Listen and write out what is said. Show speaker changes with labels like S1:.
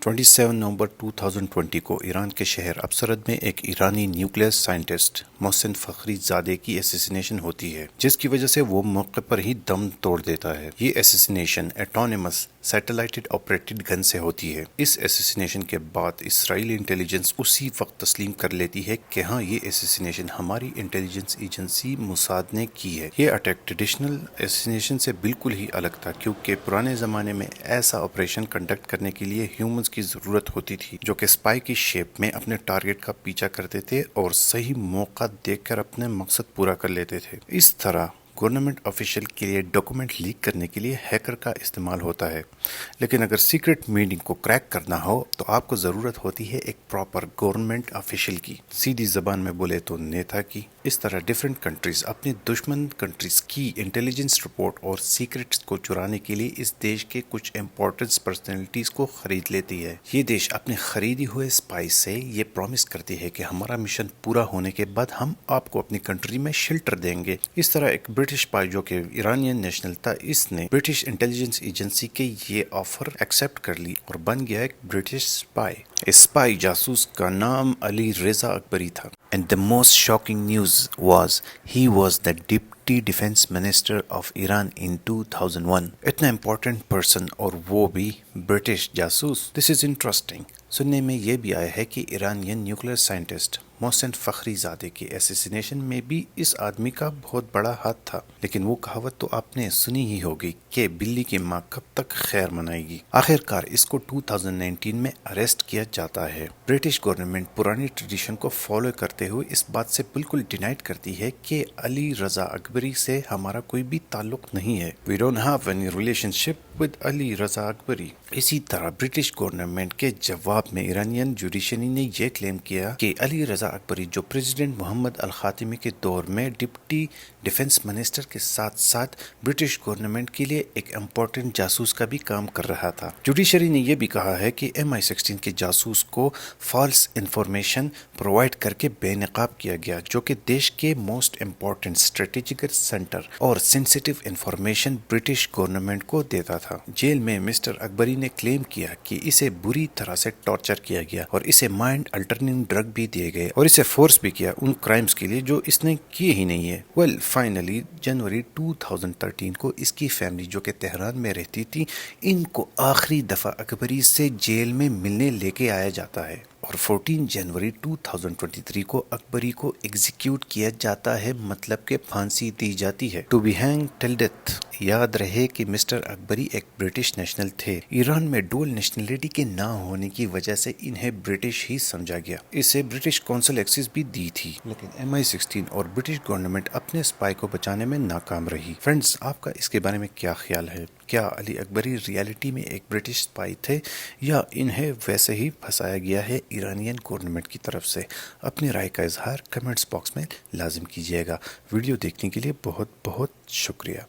S1: 27 नवंबर 2020 को ईरान के शहर अबसरद में एक ईरानी न्यूक्लियर साइंटिस्ट मोहसिन फ़खरीज़ादे की एसेसिनेशन होती है, जिसकी वजह से वो मौके पर ही दम तोड़ देता है। ये एसेसिनेशन एटोनमस सैटेलाइटेड ऑपरेटेड गन से होती है। इस एसेसिनेशन के बाद इसराइली इंटेलिजेंस उसी वक्त तस्लीम कर लेती है कि हाँ, ये एसेसिनेशन हमारी इंटेलिजेंस एजेंसी मुसाद ने की है। ये अटैक ट्रेडिशनल एसेसिनेशन से बिल्कुल ही अलग था, क्योंकि पुराने ज़माने में ऐसा ऑपरेशन कंडक्ट करने के लिए ह्यूमंस की ज़रूरत होती थी, जो कि स्पाई की शेप में अपने टारगेट का पीछा करते थे और सही मौका देखकर अपने मकसद पूरा कर लेते थे। इस तरह गवर्नमेंट ऑफिशियल के लिए डॉक्यूमेंट लीक करने के लिए हैकर का इस्तेमाल होता है, लेकिन अगर सीक्रेट मीटिंग को क्रैक करना हो तो आपको ज़रूरत होती है एक प्रॉपर गवर्नमेंट ऑफिशियल की, सीधी ज़बान में बोले तो नेता की। इस तरह डिफरेंट कंट्रीज़ अपनी दुश्मन कंट्रीज़ की इंटेलिजेंस रिपोर्ट और सीक्रेट्स को चुराने के लिए इस देश के कुछ इम्पोर्टेंट पर्सनैलिटीज़ को ख़रीद लेती है। ये देश अपने ख़रीदी हुए स्पाइस से ये प्रॉमिस करती है कि हमारा मिशन पूरा होने के बाद हम आपको अपनी कंट्री में शेल्टर देंगे। इस तरह एक ब्रिटिश स्पाई जो कि ईरानियन नेशनल था, इसने ब्रिटिश इंटेलिजेंस एजेंसी के ये ऑफर एक्सेप्ट कर ली और बन गया एक ब्रिटिश स्पाई। इस स्पाई जासूस का नाम अली रेजा अकबरी था। And the most shocking news was he was the Deputy Defense Minister of Iran in 2001. इतना important person और वो भी ब्रिटिश जासूस। This is interesting. सुनने में ये भी आया है कि ईरानियन न्यूक्लियर साइंटिस्ट मोहसिन फ़खरीज़ादे के एसेसिनेशन में भी इस आदमी का बहुत बड़ा हाथ था। लेकिन वो कहावत तो आपने सुनी ही होगी कि बिल्ली की माँ कब तक खैर मनाएगी। आखिरकार इसको 2019 में अरेस्ट किया जाता है। ब्रिटिश गवर्नमेंट पुरानी ट्रेडिशन को फॉलो करते हुए इस बात से बिल्कुल डिनाइट करती है कि अली रजा अकबरी से हमारा कोई भी ताल्लुक नहीं है। We don't have any relationship with Ali Raza Akbari. इसी तरह ब्रिटिश गवर्नमेंट के जवाब में ईरानियन जुडिशरी ने यह क्लेम किया कि अली रजा अकबरी जो प्रेसिडेंट मोहम्मद अल खातिमी के दौर में डिप्टी डिफेंस मिनिस्टर के साथ साथ ब्रिटिश गवर्नमेंट के लिए एक इम्पोर्टेंट जासूस का भी काम कर रहा था। जुडिशरी ने यह भी कहा है कि MI16 के जासूस को फॉल्स इंफॉर्मेशन प्रोवाइड करके बेनकाब किया गया, जो कि देश के मोस्ट इम्पोर्टेंट स्ट्रेटेजिक सेंटर और सेंसिटिव इंफॉर्मेशन ब्रिटिश गवर्नमेंट को देता था। जेल में मिस्टर अकबरी ने क्लेम किया कि इसे बुरी तरह से टॉर्चर किया गया और इसे माइंड अल्टरनिंग ड्रग भी दिए गए और इसे फोर्स भी किया उन क्राइम्स के लिए जो इसने किए ही नहीं है। वेल फाइनली जनवरी 2013 को इसकी फैमिली जो कि तेहरान में रहती थी, इनको आखिरी दफा अकबरी से जेल में मिलने लेके आया जाता है और 14 जनवरी 2023 को अकबरी को एग्जीक्यूट किया जाता है, मतलब कि फांसी दी जाती है, to be hang till death. याद रहे कि मिस्टर अकबरी एक ब्रिटिश नेशनल थे। ईरान में डुअल नेशनलिटी के ना होने की वजह से इन्हें ब्रिटिश ही समझा गया। इसे ब्रिटिश कौंसिल एक्सेस भी दी थी, लेकिन MI16 और ब्रिटिश गवर्नमेंट अपने स्पाई को बचाने में नाकाम रही। फ्रेंड्स, आपका इसके बारे में क्या ख्याल है? क्या अली अकबरी रियलिटी में एक ब्रिटिश स्पाई थे या इन्हें वैसे ही फंसाया गया है ईरानियन गवर्नमेंट की तरफ से? अपनी राय का इजहार कमेंट्स बॉक्स में लाजिम कीजिएगा। वीडियो देखने के लिए बहुत बहुत शुक्रिया।